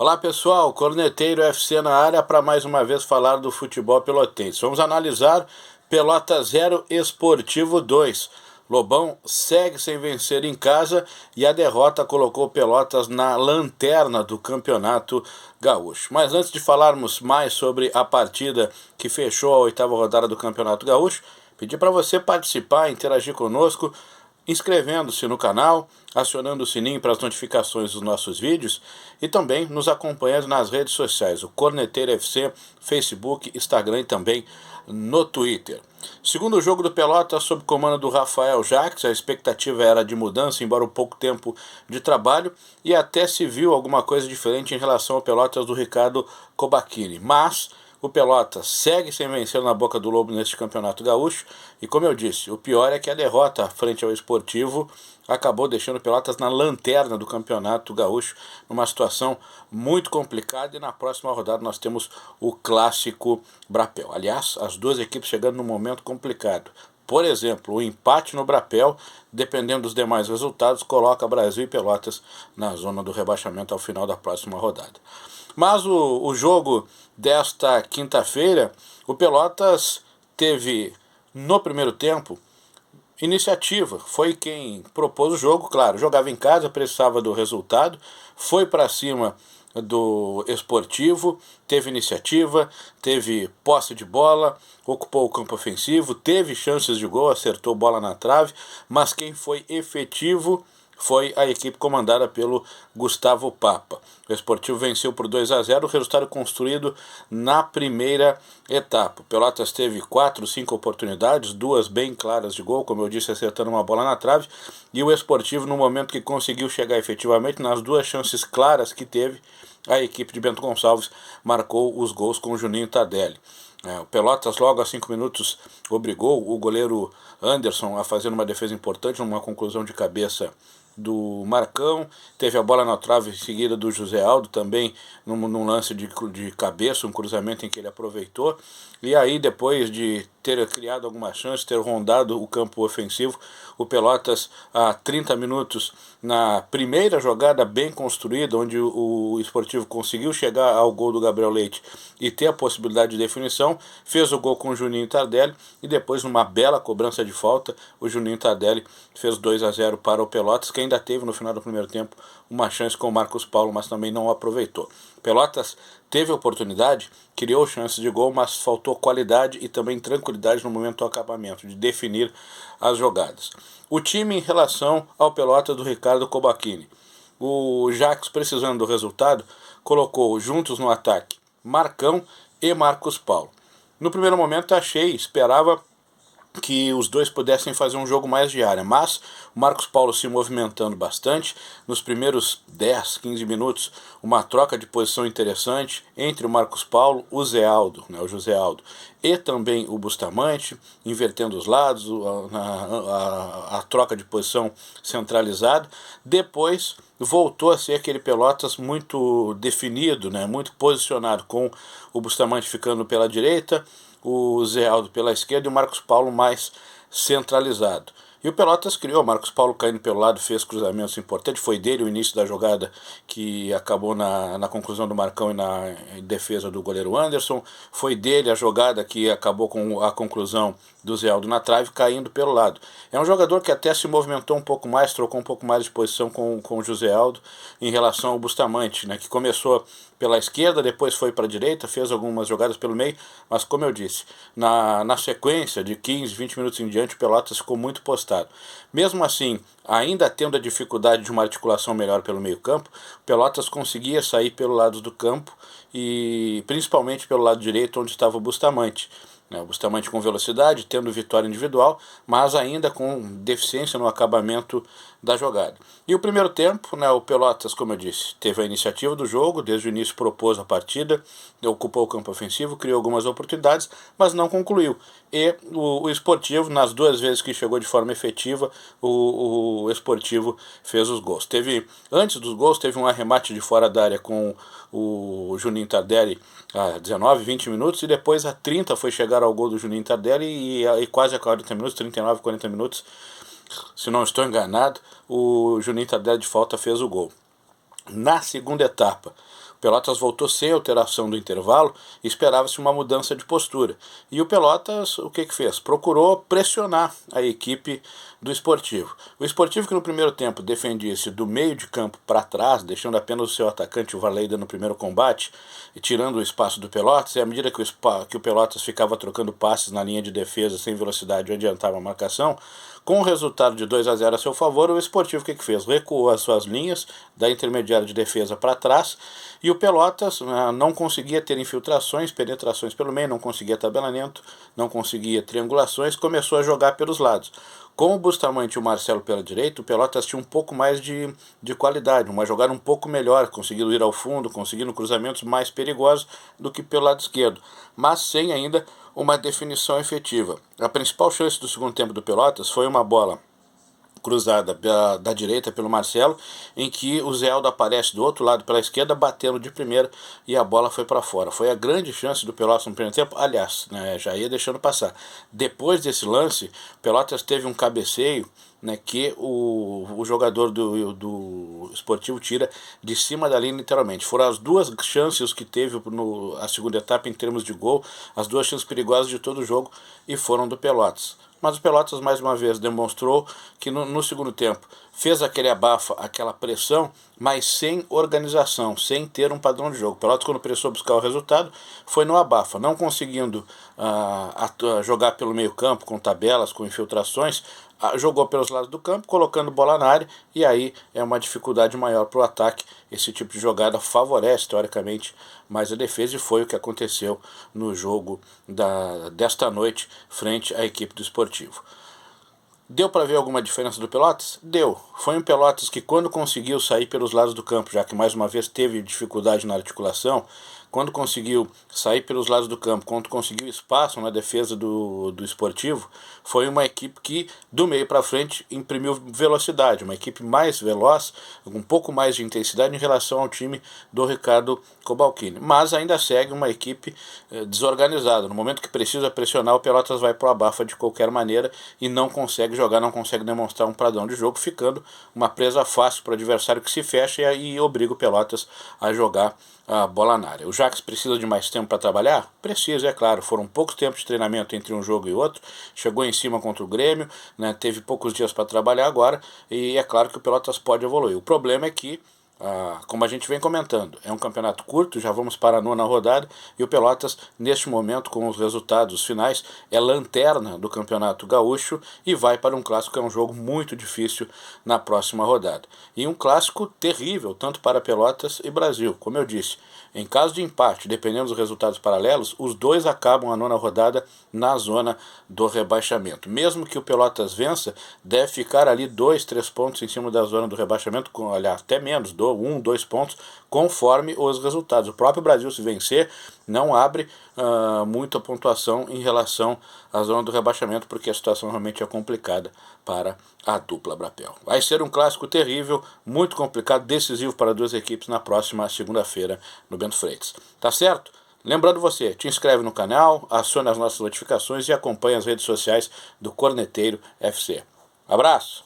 Olá pessoal, Corneteiro FC na área para mais uma vez falar do futebol pelotense. Vamos analisar Pelotas 0, Esportivo 2. Lobão segue sem vencer em casa e a derrota colocou Pelotas na lanterna do Campeonato Gaúcho. Mas antes de falarmos mais sobre a partida que fechou a 8ª rodada do Campeonato Gaúcho, pedir para você participar, interagir conosco, inscrevendo-se no canal, acionando o sininho para as notificações dos nossos vídeos e também nos acompanhando nas redes sociais, o Corneteiro FC, Facebook, Instagram e também no Twitter. Segundo jogo do Pelotas sob comando do Rafael Jacques, a expectativa era de mudança, embora o pouco tempo de trabalho, e até se viu alguma coisa diferente em relação ao Pelotas do Ricardo Cobachini, mas o Pelotas segue sem vencer na boca do lobo neste Campeonato Gaúcho e, como eu disse, o pior é que a derrota frente ao Esportivo acabou deixando o Pelotas na lanterna do Campeonato Gaúcho, numa situação muito complicada, e na próxima rodada nós temos o Clássico Brapel. Aliás, as duas equipes chegando num momento complicado. Por exemplo, o empate no Brapel, dependendo dos demais resultados, coloca Brasil e Pelotas na zona do rebaixamento ao final da próxima rodada. Mas o jogo desta quinta-feira, o Pelotas teve, no primeiro tempo, iniciativa. Foi quem propôs o jogo, claro, jogava em casa, precisava do resultado, foi para cima do Esportivo, teve iniciativa, teve posse de bola, ocupou o campo ofensivo, teve chances de gol, acertou bola na trave, mas quem foi efetivo foi a equipe comandada pelo Gustavo Papa. O Esportivo venceu por 2-0, o resultado construído na primeira etapa. O Pelotas teve 4, 5 oportunidades, 2 bem claras de gol, como eu disse, acertando uma bola na trave, e o Esportivo, no momento que conseguiu chegar efetivamente, nas 2 chances claras que teve, a equipe de Bento Gonçalves marcou os gols com o Juninho Tardelli. O Pelotas logo a 5 minutos obrigou o goleiro Anderson a fazer uma defesa importante, numa conclusão de cabeça do Marcão, teve a bola na trave em seguida do José Aldo, também num lance de cabeça, um cruzamento em que ele aproveitou, e aí depois de ter criado alguma chance, ter rondado o campo ofensivo, o Pelotas a 30 minutos na primeira jogada bem construída, onde o Esportivo conseguiu chegar ao gol do Gabriel Leite e ter a possibilidade de definição, fez o gol com o Juninho Tardelli e depois numa bela cobrança de falta, o Juninho Tardelli fez 2-0 para o Pelotas, que ainda teve no final do primeiro tempo uma chance com o Marcos Paulo, mas também não aproveitou. Pelotas teve oportunidade, criou chances de gol, mas faltou qualidade e também tranquilidade no momento do acabamento, de definir as jogadas. O time em relação ao Pelotas do Ricardo Cobachini. O Jacques, precisando do resultado, colocou juntos no ataque Marcão e Marcos Paulo. No primeiro momento esperava que os dois pudessem fazer um jogo mais de área, mas o Marcos Paulo se movimentando bastante, nos primeiros 10, 15 minutos, uma troca de posição interessante entre o Marcos Paulo, o Zé Aldo, o José Aldo, e também o Bustamante, invertendo os lados, a troca de posição centralizada. Depois voltou a ser aquele Pelotas muito definido, muito posicionado, com o Bustamante ficando pela direita, o Zé Aldo pela esquerda e o Marcos Paulo mais centralizado. E o Pelotas criou, o Marcos Paulo caindo pelo lado, fez cruzamentos importantes, foi dele o início da jogada que acabou na conclusão do Marcão e na defesa do goleiro Anderson, foi dele a jogada que acabou com a conclusão do Zé Aldo na trave, caindo pelo lado. É um jogador que até se movimentou um pouco mais, trocou um pouco mais de posição com o José Aldo em relação ao Bustamante, que começou pela esquerda, depois foi para a direita, fez algumas jogadas pelo meio, mas como eu disse, na sequência de 15, 20 minutos em diante, o Pelotas ficou muito postado. Mesmo assim, ainda tendo a dificuldade de uma articulação melhor pelo meio campo, o Pelotas conseguia sair pelo lado do campo e principalmente pelo lado direito, onde estava o Bustamante. O Bustamante com velocidade, tendo vitória individual, mas ainda com deficiência no acabamento da jogada. E o primeiro tempo, o Pelotas, como eu disse, teve a iniciativa do jogo, desde o início propôs a partida, ocupou o campo ofensivo, criou algumas oportunidades, mas não concluiu. E o Esportivo, nas 2 vezes que chegou de forma efetiva, o Esportivo fez os gols. Antes dos gols, teve um arremate de fora da área com o Juninho Tardelli a 19, 20 minutos, e depois a 30 foi chegar ao gol do Juninho Tardelli e quase a 40 minutos, 39, 40 minutos, se não estou enganado, o Juninho Tardelli de falta fez o gol. Na segunda etapa, Pelotas voltou sem alteração do intervalo e esperava-se uma mudança de postura. E o Pelotas, o que fez? Procurou pressionar a equipe do Sportivo. O Sportivo, que no primeiro tempo defendia-se do meio de campo para trás, deixando apenas o seu atacante, o Varleyda, no primeiro combate, e tirando o espaço do Pelotas, e à medida que o Pelotas ficava trocando passes na linha de defesa sem velocidade, adiantava a marcação, com o resultado de 2-0 a seu favor, o Sportivo o que fez? Recuou as suas linhas da intermediária de defesa para trás, e o Pelotas não conseguia ter infiltrações, penetrações pelo meio, não conseguia tabelamento, não conseguia triangulações, começou a jogar pelos lados. Com o Bustamante e o Marcelo pela direita, o Pelotas tinha um pouco mais de qualidade, uma jogada um pouco melhor, conseguindo ir ao fundo, conseguindo cruzamentos mais perigosos do que pelo lado esquerdo, mas sem ainda uma definição efetiva. A principal chance do segundo tempo do Pelotas foi uma bola cruzada da direita pelo Marcelo, em que o Zé Aldo aparece do outro lado pela esquerda, batendo de primeira e a bola foi para fora. Foi a grande chance do Pelotas no primeiro tempo, aliás, já ia deixando passar. Depois desse lance, o Pelotas teve um cabeceio que o jogador do Sportivo tira de cima da linha literalmente. Foram as duas chances que teve a segunda etapa em termos de gol, as duas chances perigosas de todo o jogo, e foram do Pelotas. Mas o Pelotas mais uma vez demonstrou que no segundo tempo fez aquele abafa, aquela pressão, mas sem organização, sem ter um padrão de jogo. O Pelotas, quando precisou buscar o resultado, foi no abafa, não conseguindo jogar pelo meio campo, com tabelas, com infiltrações, jogou pelos lados do campo, colocando bola na área, e aí é uma dificuldade maior para o ataque. Esse tipo de jogada favorece, teoricamente, mais a defesa, e foi o que aconteceu no jogo desta noite, frente à equipe do Sportivo. Deu para ver alguma diferença do Pelotas? Deu. Foi um Pelotas que, quando conseguiu sair pelos lados do campo, já que mais uma vez teve dificuldade na articulação, quando conseguiu sair pelos lados do campo, quando conseguiu espaço na defesa do Sportivo, foi uma equipe que, do meio para frente, imprimiu velocidade, uma equipe mais veloz, com um pouco mais de intensidade em relação ao time do Ricardo Cobalcini. Mas ainda segue uma equipe desorganizada. No momento que precisa pressionar, o Pelotas vai para o abafa de qualquer maneira e não consegue jogar, não consegue demonstrar um padrão de jogo, ficando uma presa fácil para o adversário que se fecha e obriga o Pelotas a jogar a bola na área. O Jax precisa de mais tempo para trabalhar? Precisa, é claro. Foram poucos tempos de treinamento entre um jogo e outro. Chegou em cima contra o Grêmio, teve poucos dias para trabalhar agora, e é claro que o Pelotas pode evoluir. O problema é que, como a gente vem comentando, é um campeonato curto, já vamos para a 9ª rodada, e o Pelotas, neste momento, com os resultados finais, é lanterna do Campeonato Gaúcho e vai para um clássico que é um jogo muito difícil na próxima rodada. E um clássico terrível, tanto para Pelotas e Brasil. Como eu disse, em caso de empate, dependendo dos resultados paralelos, os dois acabam a 9ª rodada na zona do rebaixamento. Mesmo que o Pelotas vença, deve ficar ali 2, 3 pontos em cima da zona do rebaixamento, aliás, até menos, 1, 2 pontos, conforme os resultados. O próprio Brasil, se vencer, não abre muita pontuação em relação à zona do rebaixamento, porque a situação realmente é complicada para a dupla Brapel. Vai ser um clássico terrível, muito complicado, decisivo para duas equipes na próxima segunda-feira no Bento Freitas. Tá certo? Lembrando você, te inscreve no canal, acione as nossas notificações e acompanhe as redes sociais do Corneteiro FC. Abraço!